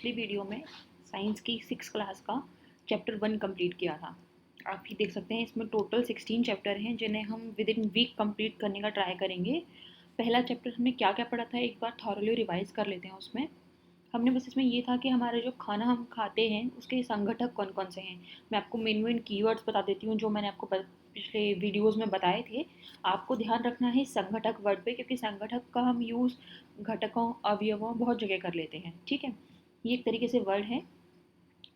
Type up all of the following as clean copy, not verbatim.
पिछली वीडियो में साइंस की 6 क्लास का चैप्टर 1 कंप्लीट किया था। आप ही देख सकते हैं इसमें टोटल 16 चैप्टर हैं जिन्हें हम विद इन वीक कंप्लीट करने का ट्राई करेंगे। पहला चैप्टर हमने क्या क्या पढ़ा था एक बार थॉरली रिवाइज कर लेते हैं। उसमें हमने बस इसमें ये था कि हमारे जो खाना हम खाते हैं उसके संगठक कौन कौन से हैं। मैं आपको मेन कीवर्ड्स बता देती हूँ जो मैंने आपको पिछले वीडियोस में बताए थे। आपको ध्यान रखना है संगठक वर्ड पे, क्योंकि संगठक का हम यूज़ घटकों अवयवों बहुत जगह कर लेते हैं। ठीक है, ये एक तरीके से वर्ड है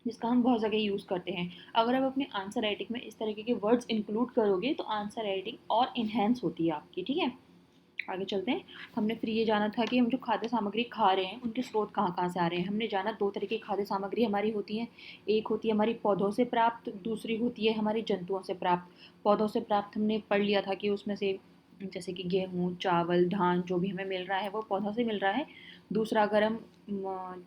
जिसका हम बहुत जगह यूज़ करते हैं। अगर आप अपने आंसर राइटिंग में इस तरीके के वर्ड्स इंक्लूड करोगे तो आंसर राइटिंग और इन्हेंस होती है आपकी। ठीक है, आगे चलते हैं। हमने फिर ये जाना था कि हम जो खाद्य सामग्री खा रहे हैं उनके स्रोत कहाँ कहाँ से आ रहे हैं। हमने जाना दो तरह की खाद्य सामग्री हमारी होती हैं। एक होती है हमारी पौधों से प्राप्त, दूसरी होती है हमारी जंतुओं से प्राप्त। पौधों से प्राप्त हमने पढ़ लिया था कि उसमें से जैसे कि गेहूँ, चावल, धान जो भी हमें मिल रहा है वो पौधों से मिल रहा है। दूसरा, अगर हम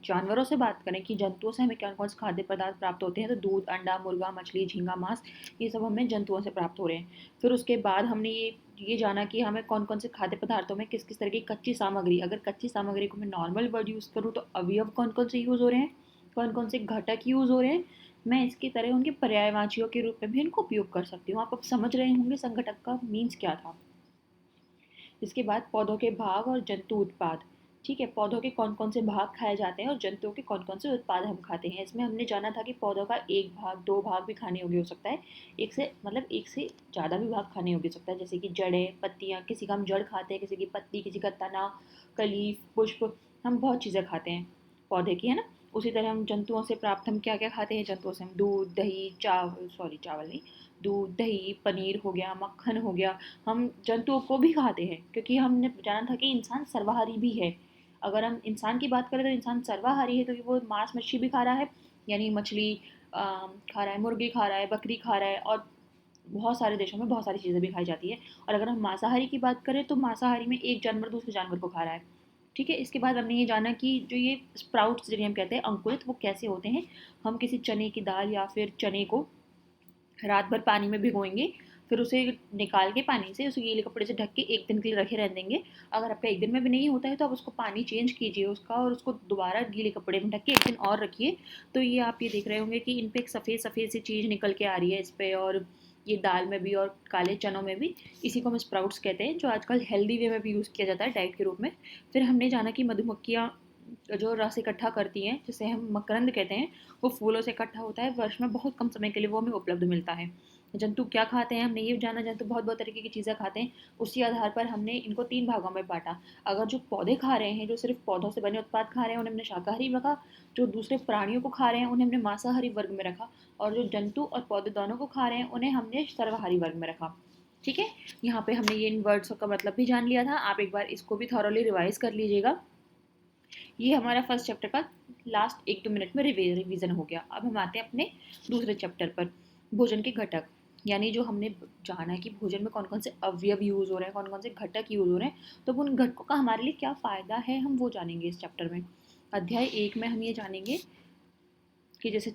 जानवरों से बात करें कि जंतुओं से हमें कौन कौन से खाद्य पदार्थ प्राप्त होते हैं, तो दूध, अंडा, मुर्गा, मछली, झींगा, मांस, ये सब हमें जंतुओं से प्राप्त हो रहे हैं। फिर उसके बाद हमने ये जाना कि हमें कौन कौन से खाद्य पदार्थों में किस किस तरह की कच्ची सामग्री, अगर कच्ची सामग्री को मैं नॉर्मल वर्ड यूज़ करूँ तो अवयव कौन कौन से यूज़ हो रहे हैं, कौन कौन से घटक यूज़ हो रहे हैं। मैं इसकी तरह उनके पर्यायवाचियों के रूप में भी इनको उपयोग कर सकती हूँ। आप अब समझ रहे होंगे संगठक का मीन्स क्या था। इसके बाद पौधों के भाग और जंतु उत्पाद। ठीक है, पौधों के कौन कौन से भाग खाए जाते हैं और जंतुओं के कौन कौन से उत्पाद हम खाते हैं। इसमें हमने जाना था कि पौधों का एक भाग, दो भाग भी खाने योग्य हो सकता है। एक से ज़्यादा भी भाग खाने योग्य हो सकता है, जैसे कि जड़ें, पत्तियाँ, किसी का हम जड़ खाते हैं, किसी की पत्ती, किसी का तना, कली, पुष्प, हम बहुत चीज़ें खाते हैं पौधे की, है ना। उसी तरह हम जंतुओं से प्राप्त हम क्या क्या खाते हैं। जंतुओं से हम दूध, दही, चावल नहीं, दूध, दही, पनीर हो गया, मक्खन हो गया। हम जंतुओं को भी खाते हैं क्योंकि हमने जाना था कि इंसान सर्वाहारी भी है। अगर हम इंसान की बात करें तो इंसान सर्वाहारी है, क्योंकि वो मांस मच्छी भी खा रहा है, यानी मछली खा रहा है, मुर्गी खा रहा है, बकरी खा रहा है, और बहुत सारे देशों में बहुत सारी चीज़ें भी खाई जाती है। और अगर हम मांसाहारी की बात करें तो मांसाहारी में एक जानवर दूसरे जानवर को खा रहा है। ठीक है, इसके बाद हमने ये जाना कि जो ये स्प्राउट्स जिन्हें हम कहते हैं अंकुरित, वो कैसे होते हैं। हम किसी चने की दाल या फिर चने को रात भर पानी में भिगोएंगे, फिर उसे निकाल के पानी से उसे गीले कपड़े से ढक के एक दिन के लिए रखे रहने देंगे। अगर आपका एक दिन में भी नहीं होता है तो आप उसको पानी चेंज कीजिए उसका, और उसको दोबारा गीले कपड़े में ढक के एक दिन और रखिए। तो ये आप ये देख रहे होंगे कि इन पे एक सफ़ेद सफ़ेद सी चीज़ निकल के आ रही है इस पर, और ये दाल में भी और काले चनों में भी। इसी को हम स्प्राउट्स कहते हैं, जो आजकल हेल्दी वे में भी यूज़ किया जाता है डाइट के रूप में। फिर हमने जाना कि मधुमक्खियाँ जो रस इकट्ठा करती हैं, जिसे हम मकरंद कहते हैं, वो फूलों से इकट्ठा होता है, वर्ष में बहुत कम समय के लिए वो हमें उपलब्ध मिलता है। जंतु क्या खाते हैं हमने ये जाना, जंतु बहुत बहुत तरीके की चीज़ें खाते हैं। उसी आधार पर हमने इनको 3 भागों में बांटा। अगर जो पौधे खा रहे हैं, जो सिर्फ पौधों से बने उत्पाद खा रहे हैं, उन्हें हमने शाकाहारी में रखा। जो दूसरे प्राणियों को खा रहे हैं उन्हें हमने मांसाहारी वर्ग में रखा। और जो जंतु और पौधे दोनों को खा रहे हैं उन्हें हमने सर्वाहारी वर्ग में रखा। ठीक है, यहाँ पे हमने ये इन वर्ड्स का मतलब भी जान लिया था। आप एक बार इसको भी थॉरोली रिवाइज कर लीजिएगा। ये हमारा फर्स्ट चैप्टर का लास्ट 1-2 मिनट में रिवीजन हो गया। अब हम आते हैं अपने दूसरे चैप्टर पर, भोजन के घटक। यानी जो हमने जाना है कि भोजन में कौन कौन से अवयव यूज़ हो रहे हैं, कौन कौन से घटक यूज़ हो रहे हैं, तो उन घटकों का हमारे लिए क्या फ़ायदा है हम वो जानेंगे इस चैप्टर में। अध्याय 1 में हम ये जानेंगे कि जैसे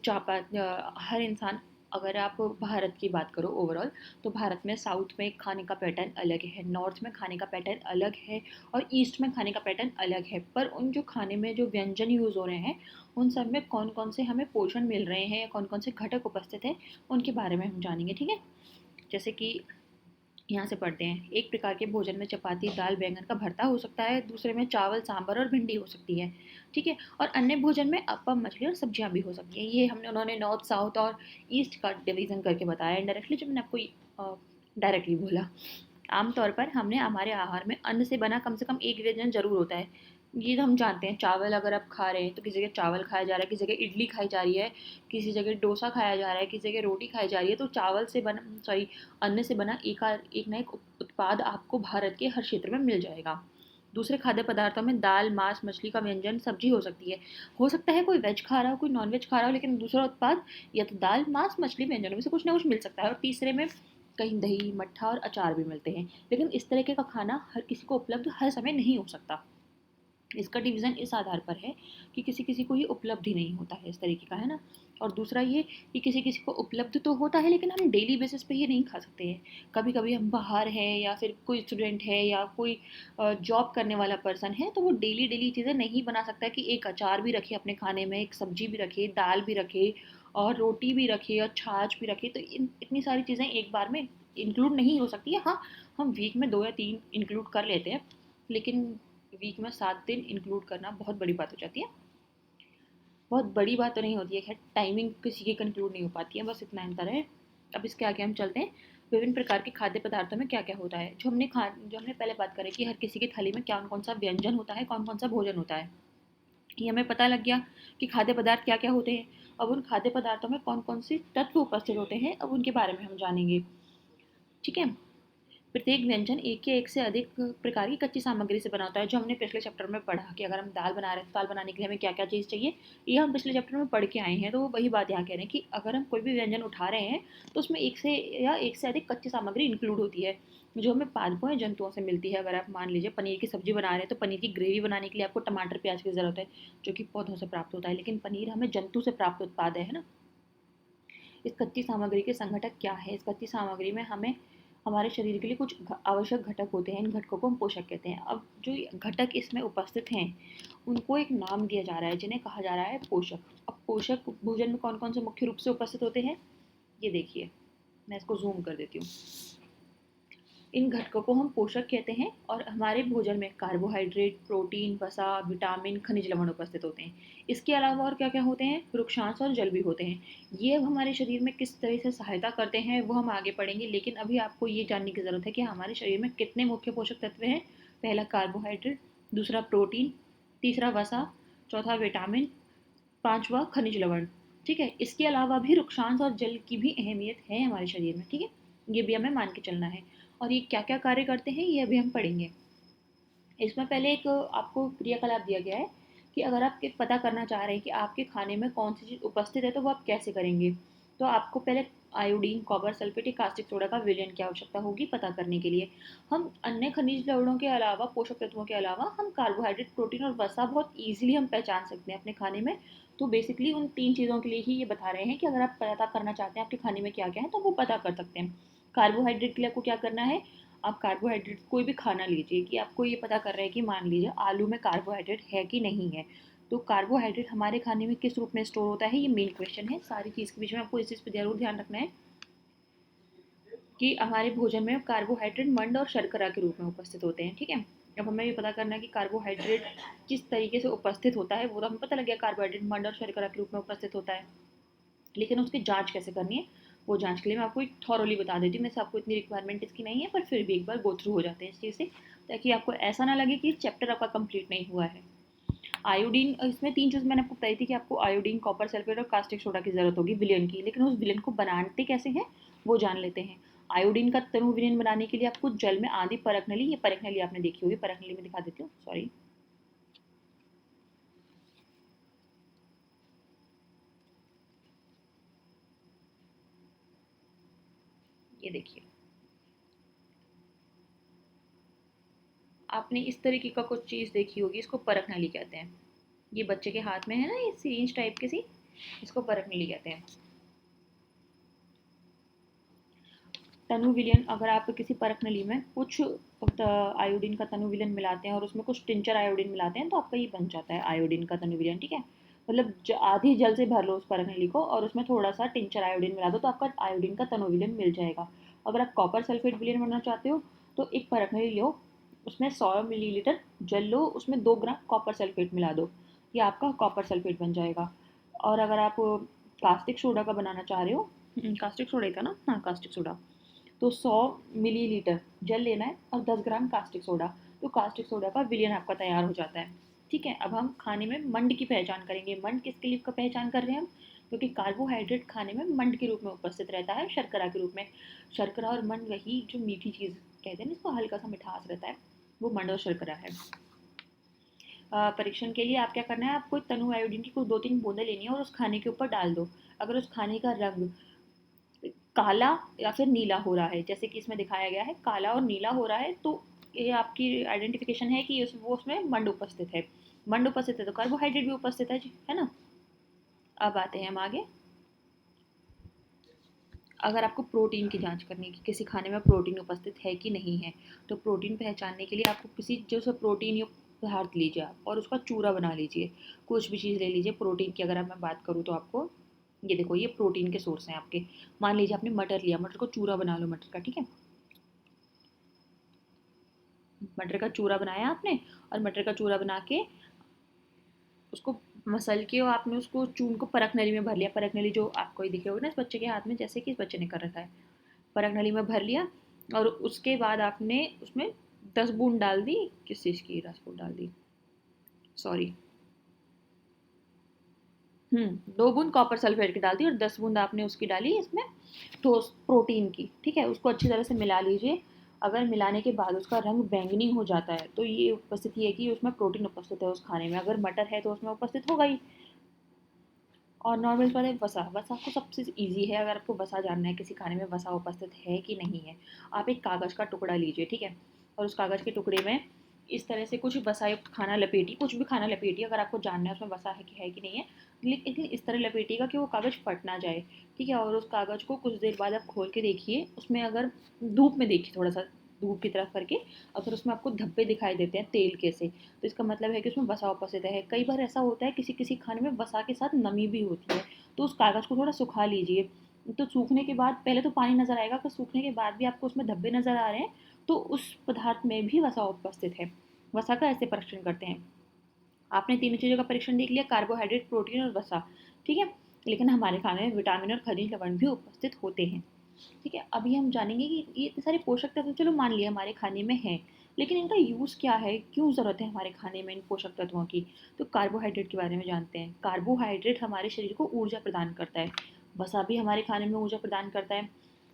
हर इंसान, अगर आप भारत की बात करो ओवरऑल, तो भारत में साउथ में खाने का पैटर्न अलग है, नॉर्थ में खाने का पैटर्न अलग है, और ईस्ट में खाने का पैटर्न अलग है। पर उन जो खाने में जो व्यंजन यूज़ हो रहे हैं उन सब में कौन कौन से हमें पोषण मिल रहे हैं या कौन कौन से घटक उपस्थित हैं, उनके बारे में हम जानेंगे। ठीक है, जैसे कि यहाँ से पढ़ते हैं। एक प्रकार के भोजन में चपाती, दाल, बैंगन का भरता हो सकता है, दूसरे में चावल, सांभर और भिंडी हो सकती है। ठीक है, और अन्य भोजन में अपम, मछली और सब्जियाँ भी हो सकती हैं। ये उन्होंने नॉर्थ, साउथ और ईस्ट का डिवीज़न करके बताया इनडायरेक्टली, जो मैंने आपको डायरेक्टली बोला। आमतौर पर हमने हमारे आहार में अन्न से बना कम से कम एक व्यंजन जरूर होता है। ये तो हम जानते हैं। चावल अगर आप खा रहे हैं तो किसी जगह चावल खाया जा रहा है, किसी जगह इडली खाई जा रही है, किसी जगह डोसा खाया जा रहा है, किसी जगह रोटी खाई जा रही है। तो चावल से बना, सॉरी, अन्न से बना एक ना एक उत्पाद आपको भारत के हर क्षेत्र में मिल जाएगा। दूसरे खाद्य पदार्थों में दाल, मांस, मछली का व्यंजन, सब्जी हो सकती है। हो सकता है कोई वेज खा रहा हो, कोई नॉन वेज खा रहा हो, लेकिन दूसरा उत्पाद या तो दाल, मांस, मछली व्यंजनों में से कुछ ना कुछ मिल सकता है। और तीसरे में कहीं दही, मट्ठा और अचार भी मिलते हैं। लेकिन इस तरीके का खाना हर किसी को उपलब्ध हर समय नहीं हो सकता। इसका डिवीज़न इस आधार पर है कि किसी किसी को ये उपलब्ध ही नहीं होता है इस तरीके का, है ना। और दूसरा ये कि किसी किसी को उपलब्ध तो होता है लेकिन हम डेली बेसिस पे ये नहीं खा सकते हैं। कभी कभी हम बाहर हैं या फिर कोई स्टूडेंट है या कोई जॉब करने वाला पर्सन है, तो वो डेली डेली चीज़ें नहीं बना सकता कि एक अचार भी रखे अपने खाने में, एक सब्जी भी रखे, दाल भी रखे और रोटी भी रखे और छाछ भी रखे। तो इतनी सारी चीज़ें एक बार में इंक्लूड नहीं हो सकती है। हाँ, हम वीक में 2 या 3 इंक्लूड कर लेते हैं, लेकिन वीक में 7 दिन इंक्लूड करना बहुत बड़ी बात हो जाती है। बहुत बड़ी बात तो नहीं होती है, खैर टाइमिंग किसी की कंक्लूड नहीं हो पाती है, बस इतना अंतर है। अब इसके आगे हम चलते हैं विभिन्न प्रकार के खाद्य पदार्थों में क्या क्या होता है। जो हमने पहले बात करी कि हर किसी की थाली में कौन कौन सा व्यंजन होता है, कौन कौन सा भोजन होता है, ये हमें पता लग गया कि खाद्य पदार्थ क्या क्या होते हैं। अब उन खाद्य पदार्थों में कौन कौन से तत्व उपस्थित होते हैं, अब उनके बारे में हम जानेंगे। ठीक है। प्रत्येक व्यंजन एक या एक से अधिक प्रकार की कच्ची सामग्री से बना होता है, जो हमने पिछले चैप्टर में पढ़ा कि अगर हम दाल बना रहे हैं तो दाल बनाने के लिए हमें क्या क्या चीज़ चाहिए, ये हम पिछले चैप्टर में पढ़ के आए हैं। तो वही बात यहाँ कह रहे हैं कि अगर हम कोई भी व्यंजन उठा रहे हैं तो उसमें एक से अधिक कच्ची सामग्री इंक्लूड होती है, जो हमें पादपों या जंतुओं से मिलती है। अगर आप मान लीजिए पनीर की सब्जी बना रहे हैं तो पनीर की ग्रेवी बनाने के लिए आपको टमाटर प्याज की ज़रूरत है, जो कि पौधों से प्राप्त होता है, लेकिन पनीर हमें जंतु से प्राप्त उत्पाद है ना। इस कच्ची सामग्री के संघटक क्या है, इस कच्ची सामग्री में हमें हमारे शरीर के लिए कुछ आवश्यक घटक होते हैं, इन घटकों को हम पोषक कहते हैं। अब जो घटक इसमें उपस्थित हैं उनको एक नाम दिया जा रहा है, जिन्हें कहा जा रहा है पोषक। अब पोषक भोजन में कौन कौन से मुख्य रूप से उपस्थित होते हैं, ये देखिए, मैं इसको जूम कर देती हूँ। इन घटकों को हम पोषक कहते हैं और हमारे भोजन में कार्बोहाइड्रेट, प्रोटीन, वसा, विटामिन, खनिज लवण उपस्थित होते हैं। इसके अलावा और क्या क्या होते हैं, वृक्षांश और जल भी होते हैं। ये हमारे शरीर में किस तरह से सहायता करते हैं वो हम आगे पढ़ेंगे, लेकिन अभी आपको ये जानने की ज़रूरत है कि हमारे शरीर में कितने मुख्य पोषक तत्व हैं। पहला कार्बोहाइड्रेट, दूसरा प्रोटीन, तीसरा वसा, चौथा विटामिन, पांचवा खनिज लवण। ठीक है। इसके अलावा भी वृक्षांश और जल की भी अहमियत है हमारे शरीर में। ठीक है, ये भी हमें मान के चलना है। और ये क्या क्या कार्य करते हैं ये अभी हम पढ़ेंगे। इसमें पहले एक आपको क्रियाकलाप दिया गया है कि अगर आप पता करना चाह रहे हैं कि आपके खाने में कौन सी चीज़ उपस्थित है तो वो आप कैसे करेंगे। तो आपको पहले आयोडीन, कॉपर सल्फेट या कास्टिक सोडा का विलयन की आवश्यकता होगी पता करने के लिए। हम अन्य खनिज लवणों के अलावा, पोषक तत्वों के अलावा, हम कार्बोहाइड्रेट, प्रोटीन और वसा बहुत ईजिली हम पहचान सकते हैं अपने खाने में। तो बेसिकली उन 3 चीज़ों के लिए ही ये बता रहे हैं कि अगर आप पता करना चाहते हैं आपके खाने में क्या क्या है तो वो पता कर सकते हैं। कार्बोहाइड्रेट के लिए आपको क्या करना है, आप कार्बोहाइड्रेट कोई भी खाना लीजिए कि आपको ये पता कर रहे हैं कि मान लीजिए आलू में कार्बोहाइड्रेट है कि नहीं है। तो कार्बोहाइड्रेट हमारे खाने में किस रूप में स्टोर होता है, ये मेन क्वेश्चन है। सारी चीज़ के बीच में आपको इस चीज़ पर जरूर ध्यान रखना है कि हमारे भोजन में कार्बोहाइड्रेट मंड और शर्करा के रूप में उपस्थित होते हैं। ठीक है। अब हमें ये पता करना है कि कार्बोहाइड्रेट किस तरीके से उपस्थित होता है, वो तो हमें पता लग गया, कार्बोहाइड्रेट मंड और शर्करा के रूप में उपस्थित होता है, लेकिन उसकी जांच कैसे करनी है, वो जांच के लिए मैं आपको एक थॉरोली बता देती हूँ। वैसे आपको इतनी रिक्वायरमेंट इसकी नहीं है, पर फिर भी एक बार गो थ्रू हो जाते हैं इस चीज़ से, ताकि आपको ऐसा ना लगे कि चैप्टर आपका कंप्लीट नहीं हुआ है। आयोडीन, इसमें 3 चीज़ मैंने आपको बताई थी कि आपको आयोडीन, कॉपर सल्फेट और कास्टिक सोडा की जरूरत होगी विलयन की, लेकिन उस विलयन को बनाते कैसे हैं वो जान लेते हैं। आयोडीन का तनु विलयन बनाने के लिए आपको जल में आधी परख नली, ये परख नली आपने देखी होगी, परख नली में दिखा देती हूँ, सॉरी। ये देखिए, आपने इस तरीके का कुछ चीज़ देखी होगी, इसको परख नली कहते हैं। ये बच्चे के हाथ में है ना, ये सीरीज टाइप की सी, इसको परख नली कहते हैं। तनु विलयन, अगर आप किसी परख नली में कुछ आयोडीन का तनु विलयन मिलाते हैं और उसमें कुछ टिंचर आयोडीन मिलाते हैं तो आपका ये बन जाता है आयोडीन का तनु विलयन। ठीक है। मतलब आधी जल से भर लो उस परख नली को और उसमें थोड़ा सा टिंचर आयोडीन मिला दो तो आपका आयोडीन का तनु विलयन मिल जाएगा। अगर आप कॉपर सल्फेट विलयन बनाना चाहते हो तो एक परख नली लो, उसमें 100 मिलीलीटर जल लो, उसमें 2 ग्राम कॉपर सल्फेट मिला दो, ये आपका कॉपर सल्फेट बन जाएगा। और अगर आप कास्टिक सोडा का बनाना चाह रहे हो, कास्टिक सोडा ही था ना, हाँ कास्टिक सोडा, तो 100 मिलीलीटर जल लेना है और 10 ग्राम कास्टिक सोडा, तो कास्टिक सोडा का विलयन आपका तैयार हो जाता है। ठीक है। अब हम खाने में मंड की पहचान करेंगे। मंड किसके लिए का पहचान कर रहे हैं हम, क्योंकि कार्बोहाइड्रेट खाने में मंड के रूप में उपस्थित रहता है, शर्करा के रूप में। शर्करा और मंड, वही जो मीठी चीज़ कहते हैं इसको, हल्का सा मिठास रहता है, वो मंड और शर्करा है। परीक्षण के लिए आप क्या करना है, आपको तनु आयोडीन की कुछ 2-3 बूंदें लेनी है और उस खाने के ऊपर डाल दो। अगर उस खाने का रंग काला या फिर नीला हो रहा है, जैसे कि इसमें दिखाया गया है काला और नीला हो रहा है, तो ये आपकी आइडेंटिफिकेशन है कि वो उसमें मंड उपस्थित है। मंड उपस्थित है तो कार्बोहाइड्रेट भी उपस्थित है जी, है ना। अब आते हैं हम आगे। अगर आपको प्रोटीन की जांच करनी है कि किसी खाने में प्रोटीन उपस्थित है कि नहीं है, तो प्रोटीन पहचानने के लिए आपको किसी जैसे प्रोटीन युक्त पदार्थ लीजिए आप और उसका चूरा बना लीजिए। कुछ भी चीज़ ले लीजिए प्रोटीन की, अगर अब मैं बात करूँ तो आपको ये देखो, ये प्रोटीन के सोर्स हैं आपके। मान लीजिए आपने मटर लिया, मटर को चूरा बना लो मटर का, ठीक है। मटर का चूरा बनाया आपने, और मटर का चूरा बना के उसको मसल के, और आपने उसको चून को परख नली में भर लिया। परख नली जो आपको ही दिखे होगी ना इस बच्चे के हाथ में, जैसे कि इस बच्चे ने कर रखा है। परख नली में भर लिया, और उसके बाद आपने उसमें 10 बूंद डाल दी, किस चीज़ की, रसबूंद डाल दी, सॉरी, 2 बूंद कॉपर सल्फेट की डाल दी, और 10 बूंद आपने उसकी डाली इसमें ठोस प्रोटीन की, ठीक है। उसको अच्छी तरह से मिला लीजिए। अगर मिलाने के बाद उसका रंग बैंगनी हो जाता है तो ये उपस्थिति है कि उसमें प्रोटीन उपस्थित है उस खाने में। अगर मटर है तो उसमें उपस्थित होगा ही। और नॉर्मल बात है, वसा, वसा को सबसे ईजी है। अगर आपको वसा जानना है किसी खाने में वसा उपस्थित है कि नहीं है, आप एक कागज़ का टुकड़ा लीजिए, ठीक है। और उस कागज़ के टुकड़े में इस तरह से कुछ वसायुक्त खाना लपेटी, कुछ भी खाना लपेटिए, अगर आपको जानना है उसमें वसा है कि नहीं है। लेकिन इस तरह लपेटिएगा कि वो कागज़ फट ना जाए, ठीक है। और उस कागज़ को कुछ देर बाद आप खोल के देखिए, उसमें अगर धूप में देखिए, थोड़ा सा धूप की तरफ करके, अगर उसमें आपको धब्बे दिखाई देते हैं तेल के से, तो इसका मतलब है कि उसमें वसा उपस्थित है। कई बार ऐसा होता है किसी किसी खाने में वसा के साथ नमी भी होती है, तो उस कागज़ को थोड़ा सुखा लीजिए। तो सूखने के बाद पहले तो पानी नज़र आएगा, फिर सूखने के बाद भी आपको उसमें धब्बे नज़र आ रहे हैं, तो उस पदार्थ में भी वसा उपस्थित है। वसा का ऐसे परीक्षण करते हैं। आपने तीनों चीज़ों का परीक्षण देख लिया, कार्बोहाइड्रेट, प्रोटीन और वसा, ठीक है। लेकिन हमारे खाने में विटामिन और खनिज लवण भी उपस्थित होते हैं, ठीक है। अभी हम जानेंगे कि ये इतने सारे पोषक तत्व, चलो मान लिया हमारे खाने में है, लेकिन इनका यूज़ क्या है, क्यों ज़रूरत है हमारे खाने में इन पोषक तत्वों की। तो कार्बोहाइड्रेट के बारे में जानते हैं। कार्बोहाइड्रेट हमारे शरीर को ऊर्जा प्रदान करता है। वसा भी हमारे खाने में ऊर्जा प्रदान करता है।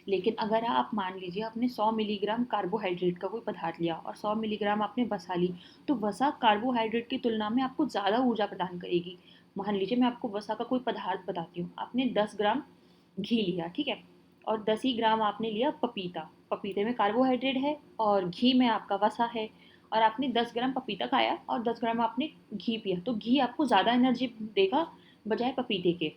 लेकिन अगर आप मान लीजिए आपने 100 मिलीग्राम कार्बोहाइड्रेट का कोई पदार्थ लिया और 100 मिलीग्राम आपने वसा ली, तो वसा कार्बोहाइड्रेट की तुलना में आपको ज़्यादा ऊर्जा प्रदान करेगी। मान लीजिए मैं आपको वसा का कोई पदार्थ बताती हूँ। आपने 10 ग्राम घी लिया, ठीक है, और 10 ही ग्राम आपने लिया पपीता। पपीते में कार्बोहाइड्रेट है और घी में आपका वसा है। और आपने 10 ग्राम पपीता खाया और 10 ग्राम आपने घी पिया, तो घी आपको ज़्यादा एनर्जी देगा बजाय पपीते के।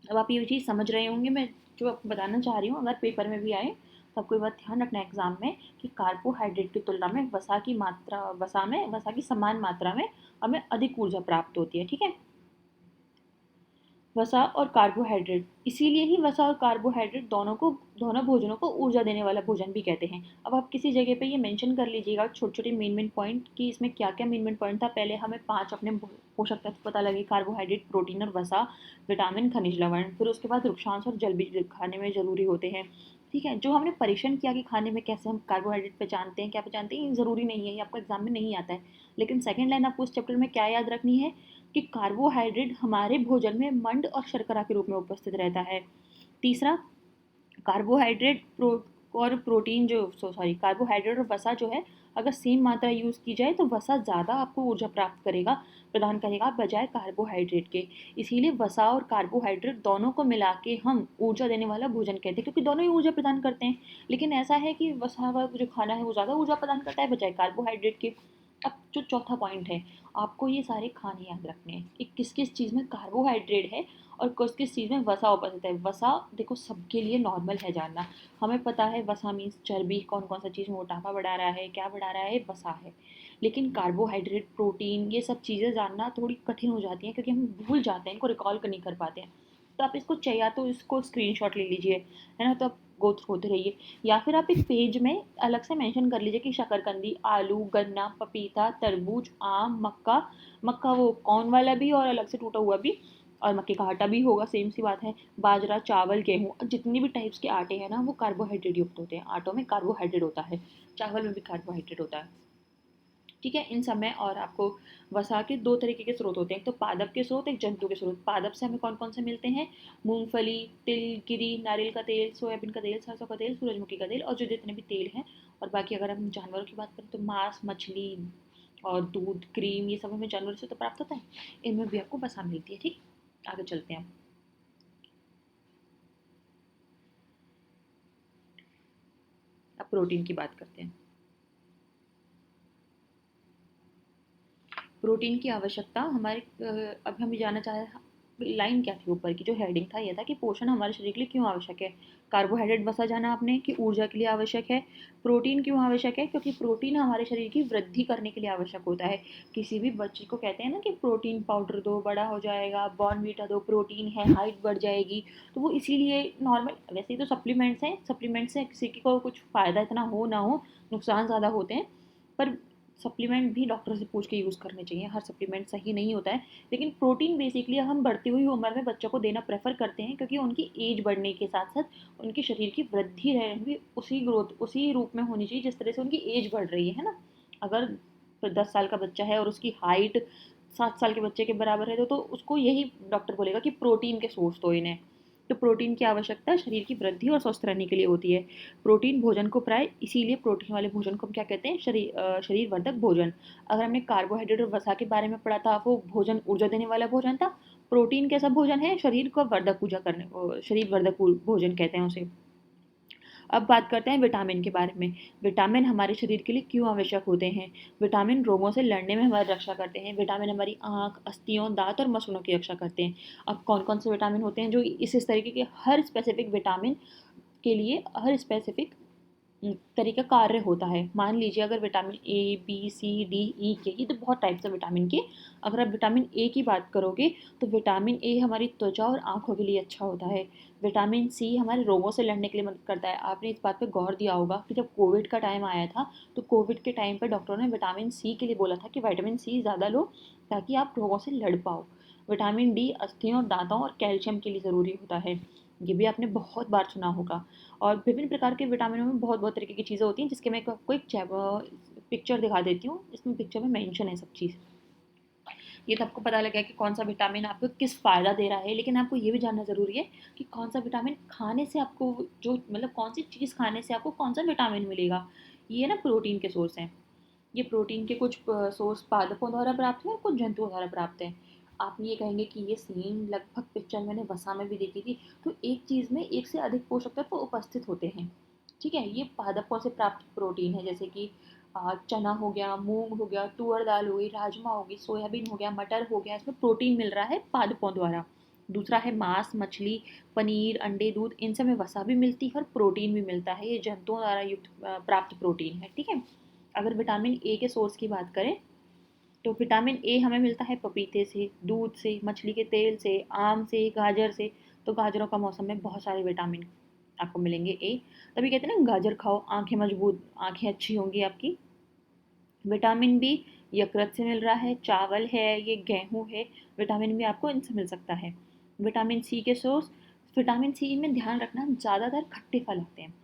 अब आप ये चीज़ समझ रहे होंगे मैं जो आपको बताना चाह रही हूँ। अगर पेपर में भी आए तो आपको ये बात ध्यान रखना है एग्जाम में, कि कार्बोहाइड्रेट की तुलना में वसा की मात्रा, वसा की समान मात्रा में हमें अधिक ऊर्जा प्राप्त होती है, ठीक है। वसा और कार्बोहाइड्रेट, इसीलिए ही वसा और कार्बोहाइड्रेट दोनों भोजनों को ऊर्जा देने वाला भोजन भी कहते हैं। अब आप किसी जगह पे ये मेंशन कर लीजिएगा छोटे छोटे मेन मेन पॉइंट, कि इसमें क्या क्या मेन मेन पॉइंट था। पहले हमें 5 अपने पोषक तत्व पता लगे, कार्बोहाइड्रेट, प्रोटीन और वसा, विटामिन, खनिज लवण। फिर उसके बाद वृक्षांश और जल भी खाने में ज़रूरी होते हैं, ठीक है। जो हमने परीक्षण किया कि खाने में कैसे हम कार्बोहाइड्रेट पहचानते हैं, क्या पहचानते हैं, ये ज़रूरी नहीं है, ये आपको एग्जाम में नहीं आता है। लेकिन सेकेंड लाइन आपको इस चैप्टर में क्या याद रखनी है, कि कार्बोहाइड्रेट हमारे भोजन में मंड और शर्करा के रूप में उपस्थित रहता है। तीसरा, कार्बोहाइड्रेट और प्रोटीन जो सॉरी कार्बोहाइड्रेट और वसा जो है, अगर सेम मात्रा यूज़ की जाए तो वसा ज़्यादा आपको ऊर्जा प्राप्त करेगा, प्रदान करेगा बजाय कार्बोहाइड्रेट के। इसीलिए वसा और कार्बोहाइड्रेट दोनों को मिला के हम ऊर्जा देने वाला भोजन कहते हैं, क्योंकि दोनों ही ऊर्जा प्रदान करते हैं। लेकिन ऐसा है कि वसा वाला जो खाना है वो ज़्यादा ऊर्जा प्रदान करता है बजाय कार्बोहाइड्रेट के। अब जो चौथा पॉइंट है, आपको ये सारे खाने याद रखने हैं कि किस किस चीज़ में कार्बोहाइड्रेट है और किस किस चीज़ में वसा उपस्थित है। वसा देखो सबके लिए नॉर्मल है जानना, हमें पता है वसा मीन्स चर्बी, कौन कौन सा चीज़ मोटापा बढ़ा रहा है, क्या बढ़ा रहा है, वसा है। लेकिन कार्बोहाइड्रेट, प्रोटीन, ये सब चीज़ें जानना थोड़ी कठिन हो जाती हैं, क्योंकि हम भूल जाते हैं, इनको रिकॉल नहीं कर पाते हैं। तो आप इसको चाहिए तो इसको स्क्रीनशॉट ले लीजिए, है ना, तो आप गो थ्रू होते रहिए। या फिर आप एक पेज में अलग से मेंशन कर लीजिए कि शकरकंदी, आलू, गन्ना, पपीता, तरबूज, आम, मक्का, मक्का वो कौन वाला भी और अलग से टूटा हुआ भी, और मक्के का आटा भी होगा, सेम सी बात है, बाजरा, चावल, गेहूँ, जितनी भी टाइप्स के आटे हैं ना वो कार्बोहाइड्रेट युक्त होते हैं। आटों में कार्बोहाइड्रेट होता है, चावल में भी कार्बोहाइड्रेट होता है, ठीक है। इन सब में और आपको वसा के 2 तरीके के स्रोत होते हैं, एक तो पादप के स्रोत, एक जंतु के स्रोत। पादप से हमें कौन कौन से मिलते हैं, मूंगफली, तिल, गिरी, नारियल का तेल, सोयाबीन का तेल, सरसों का तेल, सूरजमुखी का तेल, और जो जितने भी तेल हैं। और बाकी अगर हम जानवरों की बात करें तो मांस, मछली और दूध, क्रीम, ये सब हमें जानवरों से तो प्राप्त होता है, इनमें भी आपको वसा मिलती है, ठीक। आगे चलते हैं। अब प्रोटीन की बात करते हैं। प्रोटीन की आवश्यकता हमारे अब हम ये जानना चाह रहे, लाइन क्या थी ऊपर की, जो हेडिंग था ये था कि पोषण हमारे शरीर के लिए क्यों आवश्यक है। कार्बोहाइड्रेट वसा जाना आपने कि ऊर्जा के लिए आवश्यक है। प्रोटीन क्यों आवश्यक है, क्योंकि प्रोटीन हमारे शरीर की वृद्धि करने के लिए आवश्यक होता है। किसी भी बच्चे को कहते हैं ना कि प्रोटीन पाउडर दो, बड़ा हो जाएगा, बॉर्नवीटा दो, प्रोटीन है, हाइट बढ़ जाएगी, तो वो इसीलिए नॉर्मल, वैसे ही तो सप्लीमेंट्स हैं, सप्लीमेंट से किसी को कुछ फ़ायदा इतना हो ना हो, नुकसान ज़्यादा होते हैं, पर सप्लीमेंट भी डॉक्टर से पूछ के यूज़ करने चाहिए। हर सप्लीमेंट सही नहीं होता है, लेकिन प्रोटीन बेसिकली हम बढ़ती हुई उम्र में बच्चों को देना प्रेफर करते हैं, क्योंकि उनकी एज बढ़ने के साथ साथ उनके शरीर की वृद्धि रहेगी उसी ग्रोथ उसी रूप में होनी चाहिए जिस तरह से उनकी एज बढ़ रही है ना। अगर 10 साल का बच्चा है और उसकी हाइट 7 साल के बच्चे के बराबर है तो उसको यही डॉक्टर बोलेगा कि प्रोटीन के सोर्स दो इन्हें। तो प्रोटीन की आवश्यकता शरीर की वृद्धि और स्वस्थ रहने के लिए होती है। प्रोटीन भोजन को प्राय इसीलिए प्रोटीन वाले भोजन को हम क्या कहते हैं, शरीर वर्धक भोजन। अगर हमने कार्बोहाइड्रेट और वसा के बारे में पढ़ा था, वो भोजन ऊर्जा देने वाला भोजन था। प्रोटीन कैसा भोजन है, शरीर को वर्धक पूजा करने, शरीर वर्धक भोजन कहते हैं उसे। अब बात करते हैं विटामिन के बारे में। विटामिन हमारे शरीर के लिए क्यों आवश्यक होते हैं। विटामिन रोगों से लड़ने में हमारी रक्षा करते हैं। विटामिन हमारी आँख, अस्थियों, दांत और मसूड़ों की रक्षा करते हैं। अब कौन कौन से विटामिन होते हैं जो इस तरीके के हर स्पेसिफिक विटामिन के लिए हर स्पेसिफिक तरीका कार्य होता है। मान लीजिए अगर vitamin A, B, C, D, E के, ये तो बहुत टाइप्स है विटामिन के। अगर आप विटामिन ए की बात करोगे तो विटामिन ए हमारी त्वचा और आँखों के लिए अच्छा होता है। विटामिन सी हमारे रोगों से लड़ने के लिए मदद करता है। आपने इस बात पे गौर दिया होगा कि जब कोविड का टाइम आया था तो कोविड के टाइम पर डॉक्टरों ने विटामिन सी के लिए बोला था कि विटामिन सी ज़्यादा लो ताकि आप रोगों से लड़ पाओ। विटामिन डी अस्थियों, दांतों और कैल्शियम के लिए ज़रूरी होता है। ये भी आपने बहुत बार सुना होगा। और विभिन्न प्रकार के विटामिनों में बहुत बहुत तरीके की चीज़ें होती हैं, जिसके मैं आपको एक पिक्चर दिखा देती हूँ। इसमें पिक्चर में मेंशन है सब चीज़। ये तो आपको पता लगा कि कौन सा विटामिन आपको किस फ़ायदा दे रहा है, लेकिन आपको ये भी जानना ज़रूरी है कि कौन सा विटामिन खाने से आपको, जो मतलब कौन सी चीज़ खाने से आपको कौन सा विटामिन मिलेगा। ये ना प्रोटीन के सोर्स हैं। ये प्रोटीन के कुछ सोर्स पादपों द्वारा प्राप्त हैं और कुछ जंतुओं द्वारा प्राप्त हैं। आप ये कहेंगे कि ये सेम लगभग पिक्चर मैंने वसा में भी देखी थी। तो एक चीज़ में एक से अधिक पोषक तत्व उपस्थित होते हैं। ठीक है, ये पादपों से प्राप्त प्रोटीन है, जैसे कि चना हो गया, मूंग हो गया, तुअर दाल हो गई, राजमा हो गई, सोयाबीन हो गया, मटर हो गया, इसमें प्रोटीन मिल रहा है पादपों द्वारा। दूसरा है मांस, मछली, पनीर, अंडे, दूध, इन सब में वसा भी मिलती है और प्रोटीन भी मिलता है। ये जंतुओं द्वारा युक्त प्राप्त प्रोटीन है। ठीक है। अगर विटामिन ए के सोर्स की बात करें तो विटामिन ए हमें मिलता है पपीते से, दूध से, मछली के तेल से, आम से, गाजर से। तो गाजरों का मौसम में बहुत सारे विटामिन आपको मिलेंगे ए। तभी कहते हैं ना गाजर खाओ, आंखें मजबूत, आंखें अच्छी होंगी आपकी। विटामिन बी यकृत से मिल रहा है, चावल है, ये गेहूं है। विटामिन बी आपको इनसे मिल सकता है। विटामिन सी के सोर्स, विटामिन सी में ध्यान रखना ज़्यादातर खट्टे फल होते हैं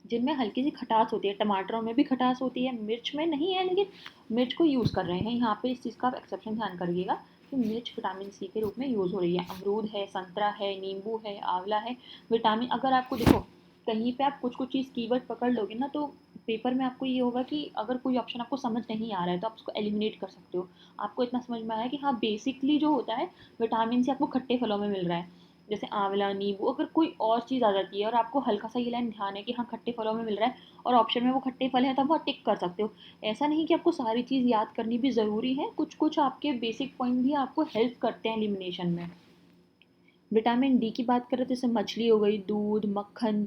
जिनमें हल्की सी खटास होती है। टमाटरों में भी खटास होती है, मिर्च में नहीं है, लेकिन मिर्च को यूज़ कर रहे हैं यहाँ पे। इस चीज़ का आप एक्सेप्शन ध्यान करिएगा कि मिर्च विटामिन सी के रूप में यूज़ हो रही है। अमरूद है, संतरा है, नींबू है, आंवला है। विटामिन अगर आपको देखो कहीं पे आप कुछ कुछ चीज़ कीवर्ड पकड़ लोगे ना तो पेपर में आपको ये होगा कि अगर कोई ऑप्शन आपको समझ नहीं आ रहा है तो आप उसको एलिमिनेट कर सकते हो। आपको इतना समझ में आया कि हाँ बेसिकली जो होता है विटामिन सी आपको खट्टे फलों में मिल रहा है, जैसे आंवला, नींबू। अगर कोई और चीज़ आ जाती है और आपको हल्का सा ये लाइन ध्यान है कि हाँ खट्टे फलों में मिल रहा है और ऑप्शन में वो खट्टे फल है, तब आप टिक कर सकते हो। ऐसा नहीं कि आपको सारी चीज़ याद करनी भी ज़रूरी है, कुछ कुछ आपके बेसिक पॉइंट भी आपको हेल्प करते हैं एलिमिनेशन में। विटामिन डी की बात करें तो जैसे मछली हो गई, दूध, मक्खन,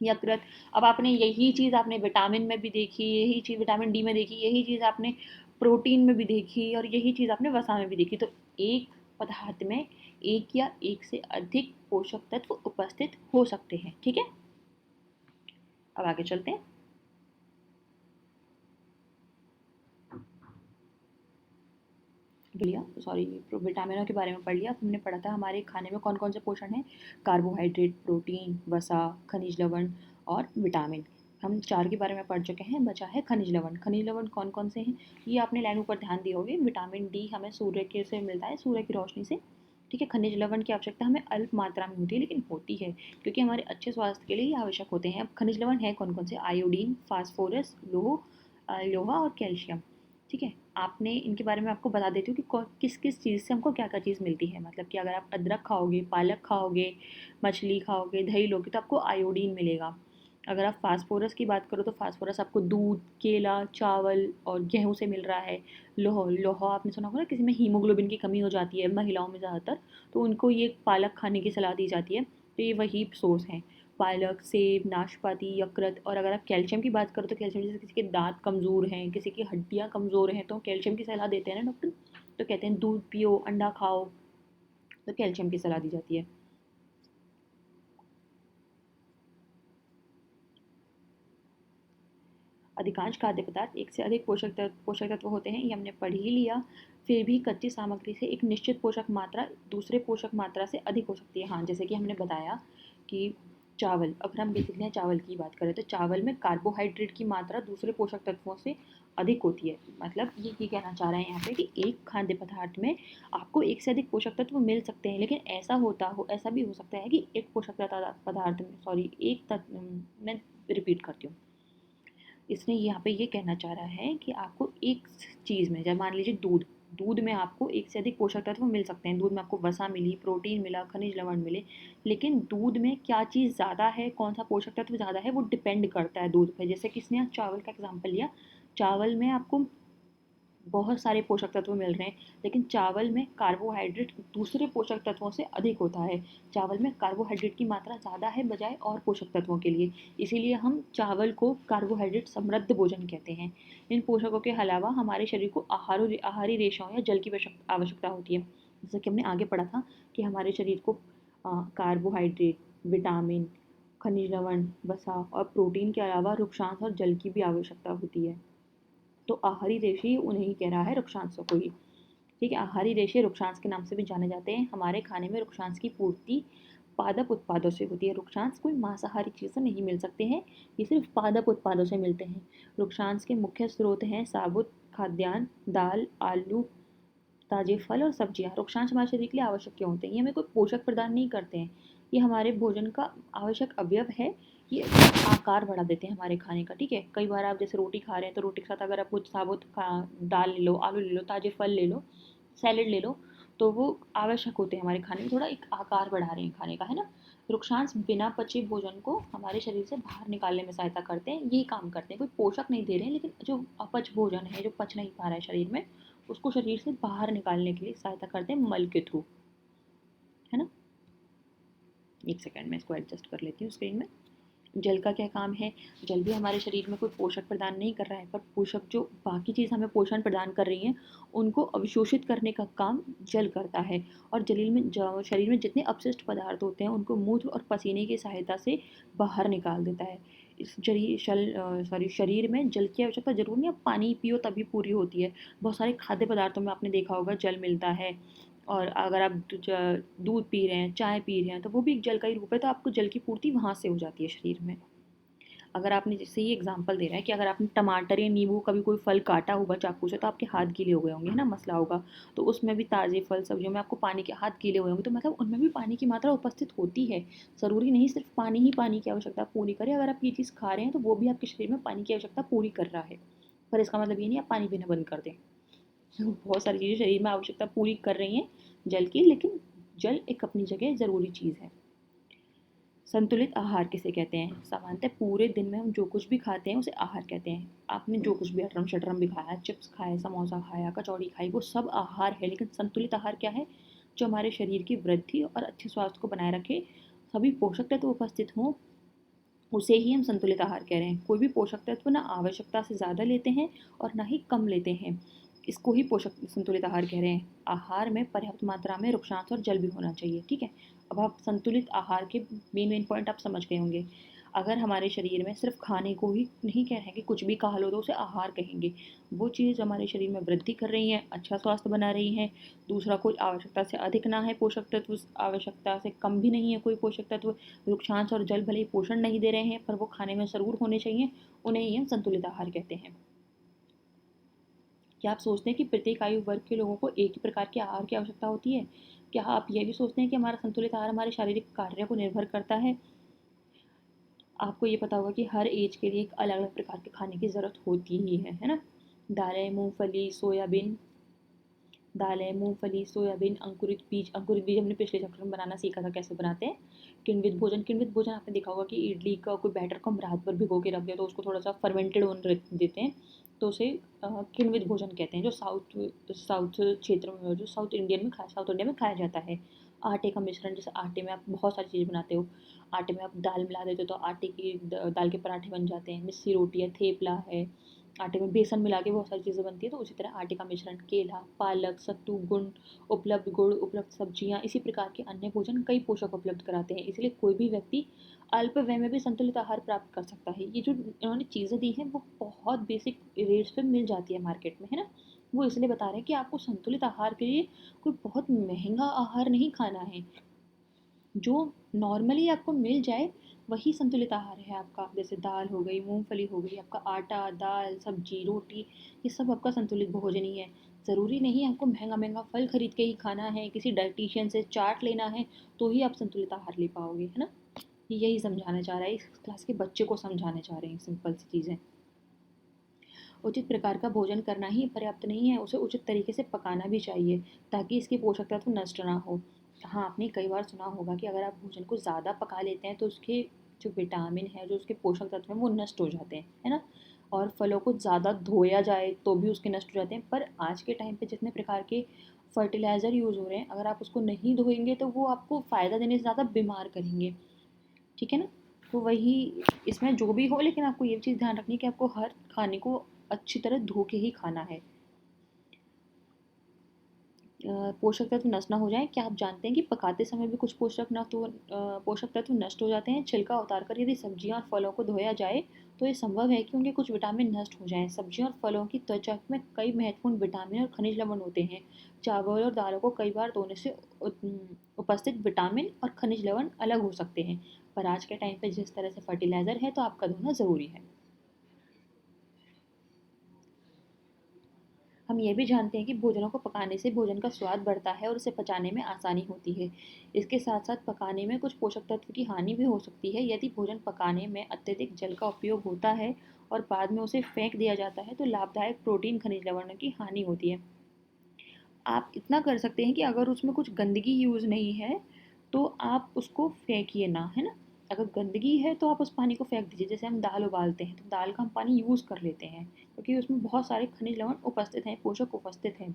यकृत। अब आपने यही चीज़ आपने विटामिन में भी देखी, यही चीज़ विटामिन डी में देखी, यही चीज़ आपने प्रोटीन में भी देखी और यही चीज़ आपने वसा में भी देखी। तो एक पदार्थ में एक या एक से अधिक पोषक तत्व उपस्थित हो सकते हैं। ठीक है, अब आगे चलते हैं। लिया सॉरी विटामिनों के बारे में पढ़ लिया। हमने पढ़ा था हमारे खाने में कौन कौन से पोषण हैं, कार्बोहाइड्रेट, प्रोटीन, वसा, खनिज लवण और विटामिन। हम चार के बारे में पढ़ चुके हैं, बचा है खनिज लवण। खनिज लवण कौन कौन से हैं, ये आपने लाइन ऊपर ध्यान दिए होगे। विटामिन डी हमें सूर्य के से मिलता है, सूर्य की रोशनी से। ठीक है, खनिज लवण की आवश्यकता हमें अल्प मात्रा में होती है, लेकिन होती है क्योंकि हमारे अच्छे स्वास्थ्य के लिए ये आवश्यक होते हैं। अब खनिज लवण है कौन कौन से, आयोडीन, फास्फोरस, लोहा और कैल्शियम। ठीक है, आपने इनके बारे में आपको बता देती हूँ कि किस किस चीज़ से हमको क्या क्या चीज़ मिलती है। मतलब कि अगर आप अदरक खाओगे, पालक खाओगे, मछली खाओगे, दही लोगे तो आपको आयोडीन मिलेगा। अगर आप फास्फोरस की बात करो तो फास्फोरस आपको दूध, केला, चावल और गेहूँ से मिल रहा है। लोहा लोहा आपने सुना होगा ना, किसी में हीमोग्लोबिन की कमी हो जाती है महिलाओं में ज़्यादातर, तो उनको ये पालक खाने की सलाह दी जाती है। तो ये वही सोर्स हैं, पालक, सेब, नाशपाती, यकृत। और अगर आप कैल्शियम की बात करो तो कैल्शियम, जैसे किसी के दांत कमज़ोर हैं, किसी की हड्डियाँ कमज़ोर हैं, तो कैल्शियम की सलाह देते हैं ना डॉक्टर, तो कहते हैं दूध पियो, अंडा खाओ, तो कैल्शियम की सलाह दी जाती है। अधिकांश खाद्य पदार्थ एक से अधिक पोषक तत्व होते हैं, ये हमने पढ़ ही लिया। फिर भी कच्ची सामग्री से एक निश्चित पोषक मात्रा दूसरे पोषक मात्रा से अधिक हो सकती है। हाँ, जैसे कि हमने बताया कि चावल, अगर हम बेसिकली चावल की बात करें तो चावल में कार्बोहाइड्रेट की मात्रा दूसरे पोषक तत्वों से अधिक होती है। मतलब ये कहना चाह रहे हैं यहाँ पे कि एक खाद्य पदार्थ में आपको एक से अधिक पोषक तत्व मिल सकते हैं, लेकिन ऐसा भी हो सकता है कि एक पोषक पदार्थ में, सॉरी, एक तत्व, मैं रिपीट करती हूँ, इसने यहाँ पे ये कहना चाह रहा है कि आपको एक चीज़ में, जब मान लीजिए दूध, दूध में आपको एक से अधिक पोषक तत्व मिल सकते हैं। दूध में आपको वसा मिली, प्रोटीन मिला, खनिज लवण मिले, लेकिन दूध में क्या चीज़ ज़्यादा है, कौन सा पोषक तत्व ज़्यादा है, वो डिपेंड करता है दूध पे। जैसे किसने आज चावल का एग्जाम्पल लिया, चावल में आपको बहुत सारे पोषक तत्व मिल रहे हैं, लेकिन चावल में कार्बोहाइड्रेट दूसरे पोषक तत्वों से अधिक होता है। चावल में कार्बोहाइड्रेट की मात्रा ज़्यादा है बजाय और पोषक तत्वों के लिए, इसीलिए हम चावल को कार्बोहाइड्रेट समृद्ध भोजन कहते हैं। इन पोषकों के अलावा हमारे शरीर को आहारी रेशाओं या जल की आवश्यकता होती है। जैसे कि हमने आगे पढ़ा था कि हमारे शरीर को कार्बोहाइड्रेट, विटामिन, खनिज लवण, वसा और प्रोटीन के अलावा रुक्षांश और जल की भी आवश्यकता होती है। तो आहारी रेशे उन्हें ही कह रहा है, रुक्षांशों को ही। ठीक है, आहारी रेशे रुक्षांश के नाम से भी जाने जाते हैं। हमारे खाने में रुक्षांश की पूर्ति पादप उत्पादों से होती है। रुक्षांश कोई मांसाहारी चीज़ से नहीं मिल सकते हैं, ये सिर्फ पादप उत्पादों से मिलते हैं। रुक्षांश के मुख्य स्रोत हैं साबुत खाद्यान्न, दाल, आलू, ताजे फल और सब्जियां। रुक्षांश हमारे शरीर के लिए आवश्यक क्यों होते हैं? ये हमें कोई पोषक प्रदान नहीं करते हैं, ये हमारे भोजन का आवश्यक अवयव है। ये आकार बढ़ा देते हैं हमारे खाने का। ठीक है, कई बार आप जैसे रोटी खा रहे हैं तो रोटी के साथ अगर आप कुछ साबुत दाल ले लो, आलू ले लो, ताजे फल ले लो, सैलेड ले लो, तो वो आवश्यक होते हैं हमारे खाने में, थोड़ा एक आकार बढ़ा रहे हैं खाने का, है ना। रुक्षांश बिना पचे भोजन को हमारे शरीर से बाहर निकालने में सहायता करते हैं, यही काम करते हैं। कोई पोषक नहीं दे रहे हैं, लेकिन जो अपच भोजन है, जो पच नहीं पा रहा है शरीर में, उसको शरीर से बाहर निकालने के लिए सहायता करते हैं मल के थ्रू, है ना। एक सेकंड में इसको एडजस्ट कर लेती हूँ स्क्रीन में। जल का क्या काम है? जल भी हमारे शरीर में कोई पोषक प्रदान नहीं कर रहा है, पर पोषक जो बाकी चीज़ हमें पोषण प्रदान कर रही हैं, उनको अवशोषित करने का काम जल करता है। और शरीर में जितने अपशिष्ट पदार्थ होते हैं उनको मूत्र और पसीने की सहायता से बाहर निकाल देता है। शरीर में जल की आवश्यकता जरूर नहीं, अब पानी पियो तभी पूरी होती है। बहुत सारे खाद्य पदार्थों में आपने देखा होगा जल मिलता है। और अगर आप दूध पी रहे हैं, चाय पी रहे हैं, तो वो भी एक जल का ही रूप है, तो आपको जल की पूर्ति वहाँ से हो जाती है शरीर में। अगर आपने, जैसे ये एग्जांपल दे रहा है कि अगर आपने टमाटर या नींबू, कभी कोई फल काटा होगा चाकू से, तो आपके हाथ गीले हो गए होंगे, है ना, मसला होगा। तो उसमें भी ताज़े फल सब्जियों में आपको पानी के हाथ गीले हुए होंगे, तो मतलब उनमें भी पानी की मात्रा उपस्थित होती है। ज़रूरी नहीं सिर्फ पानी ही पानी की आवश्यकता पूरी करे। अगर आप ये चीज़ खा रहे हैं तो वो भी आपके शरीर में पानी की आवश्यकता पूरी कर रहा है, पर इसका मतलब ये नहीं आप पानी पीना बंद कर दें। बहुत सारी चीज़ें शरीर में आवश्यकता पूरी कर रही हैं जल की, लेकिन जल एक अपनी जगह ज़रूरी चीज़ है। संतुलित आहार किसे कहते हैं? सामान्यतः पूरे दिन में हम जो कुछ भी खाते हैं उसे आहार कहते हैं। आपने जो कुछ भी अटरम शटरम भी खाया, चिप्स खाए, समोसा खाया, कचौड़ी खाई, वो सब आहार है। लेकिन संतुलित आहार क्या है? जो हमारे शरीर की वृद्धि और अच्छे स्वास्थ्य को बनाए रखे, सभी पोषक तत्व उपस्थित हों, उसे ही हम संतुलित आहार कह रहे हैं। कोई भी पोषक तत्व ना आवश्यकता से ज़्यादा लेते हैं और ना ही कम लेते हैं, इसको ही पोषक संतुलित आहार कह रहे हैं। आहार में पर्याप्त मात्रा में रुक्षांश और जल भी होना चाहिए। ठीक है, अब आप संतुलित आहार के मेन पॉइंट आप समझ गए होंगे। अगर हमारे शरीर में सिर्फ खाने को ही नहीं कह रहे हैं कि कुछ भी खा लो तो उसे आहार कहेंगे, वो चीज़ हमारे शरीर में वृद्धि कर रही है, अच्छा स्वास्थ्य बना रही है। दूसरा, कोई आवश्यकता से अधिक ना है पोषक तत्व, आवश्यकता से कम भी नहीं है कोई पोषक तत्व। रुक्षांश और जल भले ही पोषण नहीं दे रहे हैं, पर वो खाने में ज़रूर होने चाहिए, उन्हें ही हम संतुलित आहार कहते हैं। क्या आप सोचते हैं कि प्रत्येक आयु वर्ग के लोगों को एक ही प्रकार के आहार की आवश्यकता होती है? क्या आप ये भी सोचते हैं कि हमारा संतुलित आहार हमारे शारीरिक कार्य को निर्भर करता है? आपको ये पता होगा कि हर एज के लिए एक अलग अलग प्रकार के खाने की ज़रूरत होती ही है ना। दालें, मूंगफली, सोयाबीन, दाल है, मूंगफली, सोयाबीन, अंकुरित बीज हमने पिछले चैप्टर में बनाना सीखा था कैसे बनाते हैं। किण्वित भोजन आपने देखा होगा कि इडली का कोई बैटर को हम रात भर भिगो के रख दिया तो उसको थोड़ा सा फर्मेंटेड होने देते हैं, तो उसे किण्वित भोजन कहते हैं, जो साउथ क्षेत्र में, जो साउथ इंडिया में खाया जाता है। आटे का मिश्रण, जैसे आटे में आप बहुत सारी चीज़ें बनाते हो, आटे में आप दाल मिला देते हो तो आटे की दाल के पराठे बन जाते हैं, मिस्सी रोटी है, थेपला है, आटे में बेसन मिला के बहुत सारी चीज़ें बनती है। तो उसी तरह आटे का मिश्रण, केला, पालक, सत्तू, गुड़ उपलब्ध सब्जियां, इसी प्रकार के अन्य भोजन कई पोषक उपलब्ध कराते हैं, इसलिए कोई भी व्यक्ति अल्प व्यय में भी संतुलित आहार प्राप्त कर सकता है। ये जो इन्होंने चीज़ें दी हैं वो बहुत बेसिक रेट्स पे मिल जाती है मार्केट में, है ना। वो इसलिए बता रहे हैं कि आपको संतुलित आहार के लिए कोई बहुत महंगा आहार नहीं खाना है, जो नॉर्मली आपको मिल जाए वही संतुलित आहार है आपका। जैसे दाल हो गई, मूंगफली हो गई, आपका आटा, दाल, सब्जी, रोटी, ये सब आपका संतुलित भोजन ही है। ज़रूरी नहीं आपको महंगा महंगा फल खरीद के ही खाना है, किसी डाइटिशियन से चार्ट लेना है तो ही आप संतुलित आहार ले पाओगे, है ना। यही समझाना चाह रहा है, इस क्लास के बच्चे को समझाने चाह रहे हैं सिंपल सी चीज़ें। उचित प्रकार का भोजन करना ही पर्याप्त नहीं है, उसे उचित तरीके से पकाना भी चाहिए ताकि इसके पोषक तत्व नष्ट ना हो। हाँ, आपने कई बार सुना होगा कि अगर आप भोजन को ज़्यादा पका लेते हैं तो उसके जो विटामिन है, जो उसके पोषक तत्व हैं वो नष्ट हो जाते हैं, है ना। और फलों को ज़्यादा धोया जाए तो भी उसके नष्ट हो जाते हैं। पर आज के टाइम पे जितने प्रकार के फर्टिलाइज़र यूज़ हो रहे हैं, अगर आप उसको नहीं धोएंगे तो वो आपको फ़ायदा देने से ज़्यादा बीमार करेंगे, ठीक है ना। तो वही, इसमें जो भी हो, लेकिन आपको ये चीज़ ध्यान रखनी है कि आपको हर खाने को अच्छी तरह धो के ही खाना है। पोषक तत्व नष्ट ना हो जाए, क्या आप जानते हैं कि पकाते समय भी कुछ पोषक तत्व नष्ट हो जाते हैं। छिलका उतारकर यदि सब्जियां और फलों को धोया जाए तो ये संभव है कि उनके कुछ विटामिन नष्ट हो जाएं। सब्जियों और फलों की त्वचा में कई महत्वपूर्ण विटामिन और खनिज लवण होते हैं। चावल और दालों को कई बार धोने से उपस्थित विटामिन और खनिज लवण अलग हो सकते हैं, पर आज के टाइम पे जिस तरह से फर्टिलाइज़र है तो आपका धोना ज़रूरी है। हम ये भी जानते हैं कि भोजनों को पकाने से भोजन का स्वाद बढ़ता है और उसे पचाने में आसानी होती है। इसके साथ साथ पकाने में कुछ पोषक तत्व की हानि भी हो सकती है। यदि भोजन पकाने में अत्यधिक जल का उपयोग होता है और बाद में उसे फेंक दिया जाता है तो लाभदायक प्रोटीन, खनिज लवणों की हानि होती है। आप इतना कर सकते हैं कि अगर उसमें कुछ गंदगी यूज़ नहीं है तो आप उसको फेंकिए ना, है ना। अगर गंदगी है तो आप उस पानी को फेंक दीजिए। जैसे हम दाल उबालते हैं तो दाल का हम पानी यूज़ कर लेते हैं क्योंकि उसमें बहुत सारे खनिज लवण उपस्थित हैं, पोषक उपस्थित हैं।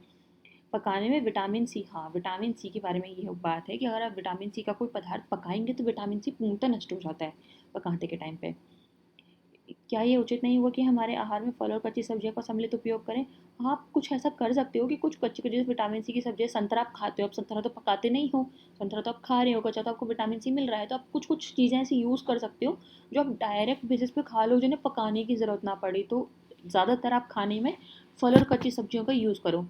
पकाने में विटामिन सी, हाँ, विटामिन सी के बारे में ये बात है कि अगर आप विटामिन सी का कोई पदार्थ पकाएंगे तो विटामिन सी पूर्णतः नष्ट हो जाता है पकाते के टाइम पे। क्या ये उचित नहीं हुआ कि हमारे आहार में फल और कच्ची सब्जियों का सम्मिलित उपयोग करें। आप कुछ ऐसा कर सकते हो कि कुछ कच्ची कच्ची विटामिन सी की सब्जियां, संतरा आप खाते हो, आप संतरा तो पकाते नहीं हो, संतरा तो आप खा रहे हो कच्चा, तो आपको विटामिन सी मिल रहा है, तो आप कुछ कुछ चीज़ें ऐसी यूज़ कर सकते हो जो आप डायरेक्ट बेसिस पे खा लो, जिन्हें पकाने की ज़रूरत ना पड़े। तो ज़्यादातर आप खाने में फल और कच्ची सब्जियों का यूज़ करो।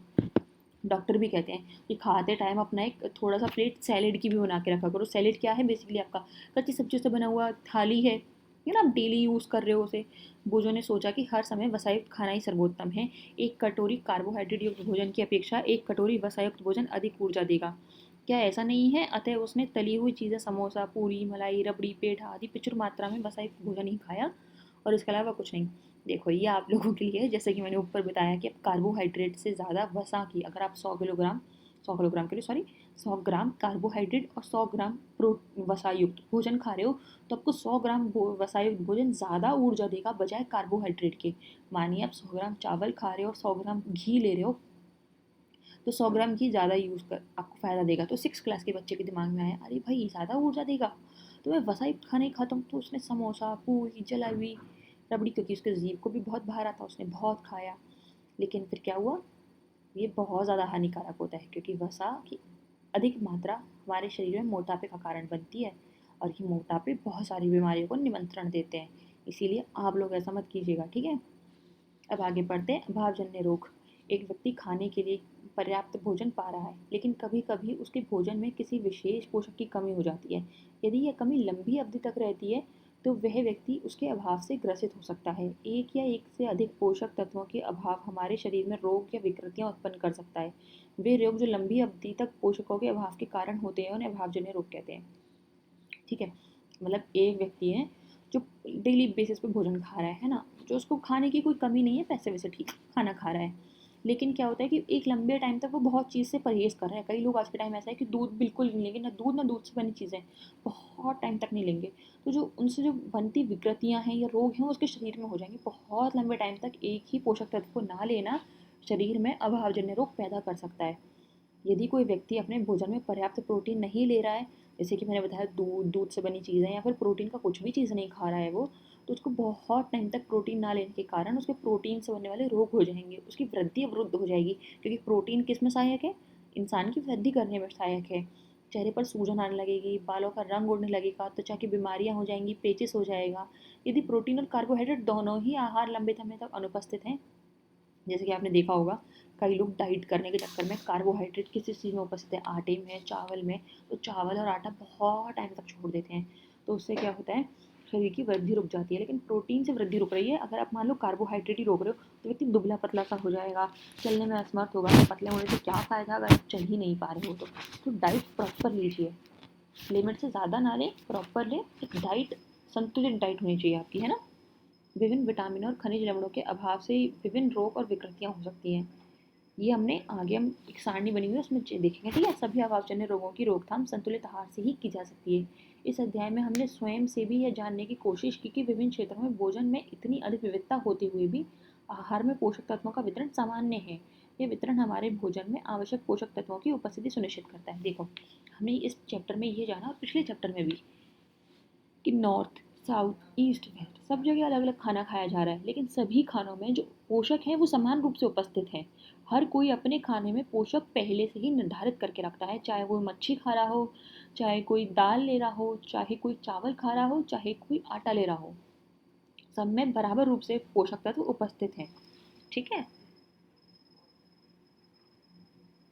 डॉक्टर भी कहते हैं कि खाते टाइम अपना एक थोड़ा सा प्लेट सैलेड की भी बना के रखा करो। सैलेड क्या है, बेसिकली आपका कच्ची सब्जियों से बना हुआ थाली है, ये ना आप डेली यूज़ कर रहे हो उसे। बोझों ने सोचा कि हर समय वसायुक्त खाना ही सर्वोत्तम है। एक कटोरी कार्बोहाइड्रेट युक्त भोजन की अपेक्षा एक कटोरी वसायुक्त भोजन अधिक ऊर्जा देगा। क्या ऐसा नहीं है? अतः उसने तली हुई चीज़ें, समोसा, पूरी, मलाई, रबड़ी, पेठा आदि प्रचुर मात्रा में वसायुक्त भोजन ही खाया और इसके अलावा कुछ नहीं। देखो, ये आप लोगों के लिए है, जैसे कि मैंने ऊपर बताया कि अब कार्बोहाइड्रेट से ज़्यादा वसा की, अगर आप 100 किलोग्राम के लिए, सॉरी, 100 ग्राम कार्बोहाइड्रेट और 100 ग्राम प्रो वसायुक्त भोजन खा रहे हो तो आपको 100 ग्राम वसायुक्त भोजन ज़्यादा ऊर्जा देगा बजाय कार्बोहाइड्रेट के। मानिए आप 100 ग्राम चावल खा रहे हो और 100 ग्राम घी ले रहे हो, तो 100 ग्राम घी ज़्यादा यूज़ कर आपको फ़ायदा देगा। तो 6 क्लास के बच्चे के दिमाग में आया, अरे भाई ज़्यादा ऊर्जा देगा तो मैं वसायुक्त खाना ही खाता हूँ। तो उसने समोसा, पूरी, जलेबी, रबड़ी, क्योंकि उसके जीभ को भी बहुत भार आता, उसने बहुत खाया। लेकिन फिर क्या हुआ, ये बहुत ज़्यादा हानिकारक होता है क्योंकि वसा की अधिक मात्रा हमारे शरीर में मोटापे का कारण बनती है और ये मोटापे बहुत सारी बीमारियों को निमंत्रण देते हैं। इसीलिए आप लोग ऐसा मत कीजिएगा, ठीक है। अब आगे बढ़ते हैं। अभावजन्य रोग। एक व्यक्ति खाने के लिए पर्याप्त भोजन पा रहा है लेकिन कभी कभी उसके भोजन में किसी विशेष पोषक की कमी हो जाती है। यदि यह कमी लंबी अवधि तक रहती है तो वह व्यक्ति उसके अभाव से ग्रसित हो सकता है। एक या एक से अधिक पोषक तत्वों के अभाव हमारे शरीर में रोग या विकृतियां उत्पन्न कर सकता है। वे रोग जो लंबी अवधि तक पोषकों के अभाव के कारण होते हैं उन्हें अभावजन्य रोग कहते हैं, ठीक है। मतलब एक व्यक्ति है जो डेली बेसिस पे भोजन खा रहा है ना, जो उसको खाने की कोई कमी नहीं है, पैसे वैसे ठीक खाना खा रहा है, लेकिन क्या होता है कि एक लंबे टाइम तक वो बहुत चीज़ से परहेज़ कर रहे हैं। कई लोग आज के टाइम ऐसा है कि दूध बिल्कुल नहीं लेंगे, ना दूध से बनी चीज़ें, बहुत टाइम तक नहीं लेंगे। तो जो उनसे जो बनती विकृतियाँ हैं या रोग हैं वो उसके शरीर में हो जाएंगे। बहुत लंबे टाइम तक एक ही पोषक तत्व को ना लेना शरीर में अभावजन्य रोग पैदा कर सकता है। यदि कोई व्यक्ति अपने भोजन में पर्याप्त प्रोटीन नहीं ले रहा है, जैसे कि मैंने बताया दूध से बनी चीज़ें या फिर प्रोटीन का कुछ भी चीज़ नहीं खा रहा है वो, तो उसको बहुत टाइम तक प्रोटीन ना लेने के कारण उसके प्रोटीन से बनने वाले रोग हो जाएंगे, उसकी वृद्धि अवरुद्ध हो जाएगी। क्योंकि प्रोटीन किस में सहायक है? इंसान की वृद्धि करने में सहायक है। चेहरे पर सूजन आने लगेगी, बालों का रंग उड़ने लगेगा, त्वचा की बीमारियां हो जाएंगी, पेचिस हो जाएगा। यदि प्रोटीन और कार्बोहाइड्रेट दोनों ही आहार लंबे समय तक अनुपस्थित हैं, जैसे कि आपने देखा होगा कई लोग डाइट करने के चक्कर में कार्बोहाइड्रेट किसी चीज़ में उपस्थित है, आटे में, चावल में, तो चावल और आटा बहुत टाइम तक छोड़ देते हैं। तो उससे क्या होता है, शरीर की वृद्धि रुक जाती है। लेकिन प्रोटीन से वृद्धि रुक रही है। अगर आप मान लो कार्बोहाइड्रेट ही रोक रहे हो तो व्यक्ति दुबला पतला सा हो जाएगा, चलने में असमर्थ होगा। तो पतले होने से क्या फ़ायदा अगर आप चल ही नहीं पा रहे हो तो डाइट प्रॉपर लीजिए, लिमिट से ज़्यादा ना लें, प्रॉपर लें। एक डाइट संतुलित डाइट होनी चाहिए आपकी, है ना। विभिन्न विटामिनों और खनिज लवणों के अभाव से विभिन्न रोग और विकृतियाँ हो सकती हैं। ये हमने आगे हम एक सारणी बनी हुई है उसमें देखेंगे, ठीक है। सभी अभावजन्य रोगों की रोकथाम संतुलित आहार से ही की जा सकती है। इस अध्याय में हमने स्वयं से भी यह जानने की कोशिश की कि विभिन्न क्षेत्रों में भोजन में इतनी अधिक विविधता होते हुए भी आहार में पोषक तत्वों का वितरण सामान्य है। ये वितरण हमारे भोजन में आवश्यक पोषक तत्वों की उपस्थिति सुनिश्चित करता है। देखो, हमने इस चैप्टर में ये जाना और पिछले चैप्टर में भी कि नॉर्थ, साउथ, ईस्ट, वेस्ट सब जगह अलग अलग खाना खाया जा रहा है, लेकिन सभी खानों में जो पोषक हैं वो समान रूप से उपस्थित हैं। हर कोई अपने खाने में पोषक पहले से ही निर्धारित करके रखता है, चाहे वो मच्छी खा रहा हो, चाहे कोई दाल ले रहा हो, चाहे कोई चावल खा रहा हो, चाहे कोई आटा ले रहा हो, सब में बराबर रूप से पोषक तत्व उपस्थित हैं। ठीक है,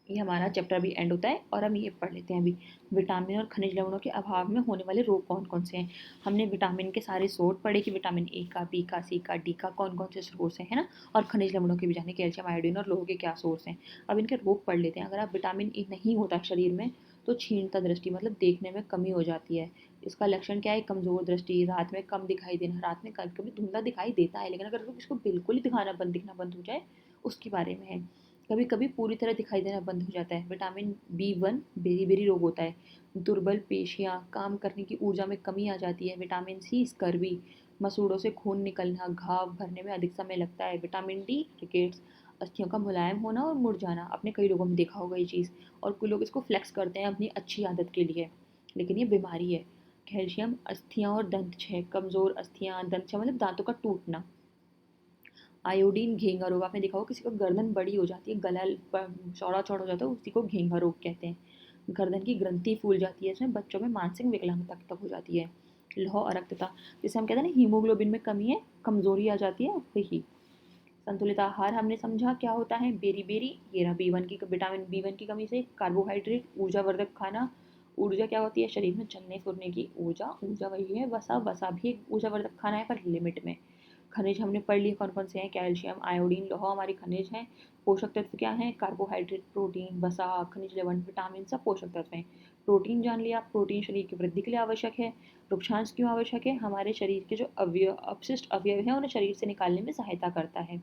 ये हमारा चैप्टर भी एंड होता है और हम ये पढ़ लेते हैं अभी। विटामिन और खनिज लवणों के अभाव में होने वाले रोग कौन कौन से हैं। हमने विटामिन के सारे सोर्स पढ़े कि विटामिन ए का, बी का, सी का, डी का कौन कौन से सोर्स हैं, है ना। और खनिज लवणों के भी जाने, कैल्शियम, आयोडीन और लोह के क्या सोर्स हैं। अब इनके रोग पढ़ लेते हैं। अगर आप विटामिन ए नहीं होता शरीर में तो क्षीणता दृष्टि, मतलब देखने में कमी हो जाती है। इसका लक्षण क्या है? कमजोर दृष्टि, रात में कम दिखाई देना, रात में कभी कभी धुंधला दिखाई देता है, लेकिन अगर इसको बिल्कुल ही दिखना बंद हो जाए उसके बारे में है। कभी कभी पूरी तरह दिखाई देना बंद हो जाता है। विटामिन B1 बेरी रोग होता है। दुर्बल पेशियाँ, काम करने की ऊर्जा में कमी आ जाती है। विटामिन सी स्कर्वी, मसूड़ों से खून निकलना, घाव भरने में अधिक समय लगता है। विटामिन डी रिकेट्स, अस्थियों का मुलायम होना और मुड़ जाना। आपने कई लोगों में देखा होगा ये चीज़, और कुछ लोग इसको फ्लेक्स करते हैं अपनी अच्छी आदत के लिए, लेकिन ये बीमारी है। कैल्शियम, अस्थियाँ और दंत क्षय, कमज़ोर अस्थियाँ, दंत क्षय मतलब दांतों का टूटना। आयोडीन घेंगा रोग, आपने देखा होगा किसी को गर्दन बड़ी हो जाती है, गला चौड़ा चौड़ा हो जाता है, उसी को घेंगा रोग कहते हैं। गर्दन की ग्रंथि फूल जाती है, इसमें बच्चों में मानसिक विकलांगता तक हो जाती है। लौह अरक्तता, जिसे हम कहते हैं ना हीमोग्लोबिन में कमी है, कमजोरी आ जाती है, वही। संतुलित आहार हमने समझा क्या होता है। बेरी ये रहा B1 की, विटामिन B1 की कमी से कार्बोहाइड्रेट, ऊर्जावर्धक खाना। ऊर्जा क्या होती है? शरीर में चलने फिरने की ऊर्जा, ऊर्जा वही है। वसा भी एक ऊर्जावर्धक खाना है पर लिमिट में। खनिज हमने पढ़ लिए कौन कौन से हैं। कैल्शियम, आयोडीन, लोहा हमारे खनिज हैं। पोषक तत्व क्या हैं? कार्बोहाइड्रेट, प्रोटीन, वसा, खनिज लवण, विटामिन सब पोषक तत्व हैं। प्रोटीन जान लिया, प्रोटीन शरीर की वृद्धि के लिए आवश्यक है। वृक्षांश क्यों आवश्यक है? हमारे शरीर के जो अपशिष्ट अवयव हैं उन्हें शरीर से निकालने में सहायता करता है।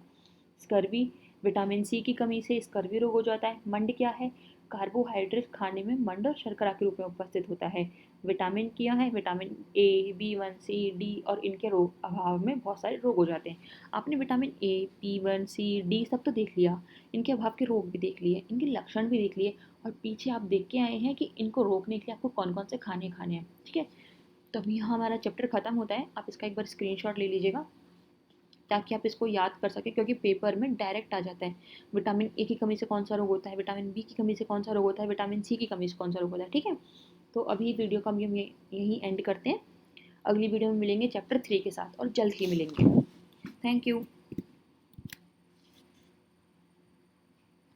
स्कर्वी, विटामिन सी की कमी से स्कर्वी रोग हो जाता है। मंड क्या है? कार्बोहाइड्रेट खाने में मंड और शर्करा के रूप में उपस्थित होता है। विटामिन क्या है? Vitamin A, B1, C, D और इनके रोग अभाव में बहुत सारे रोग हो जाते हैं। आपने vitamin A, B1, C, D सब तो देख लिया, इनके अभाव के रोग भी देख लिए, इनके लक्षण भी देख लिए, और पीछे आप देख के आए हैं कि इनको रोकने के लिए आपको कौन कौन से खाने हैं। ठीक है, तो अब यहाँ हमारा चैप्टर खत्म होता है। आप इसका एक बार स्क्रीनशॉट ले लीजिएगा ताकि आप इसको याद कर सकें, क्योंकि पेपर में डायरेक्ट आ जाता है। विटामिन ए की कमी से कौन सा रोग होता है, विटामिन बी की कमी से कौन सा रोग होता है, विटामिन सी की कमी से कौन सा रोग होता है। ठीक है, तो अभी वीडियो को हम यहीं एंड करते हैं। अगली वीडियो में मिलेंगे चैप्टर 3 के साथ, और जल्द ही मिलेंगे। Thank you.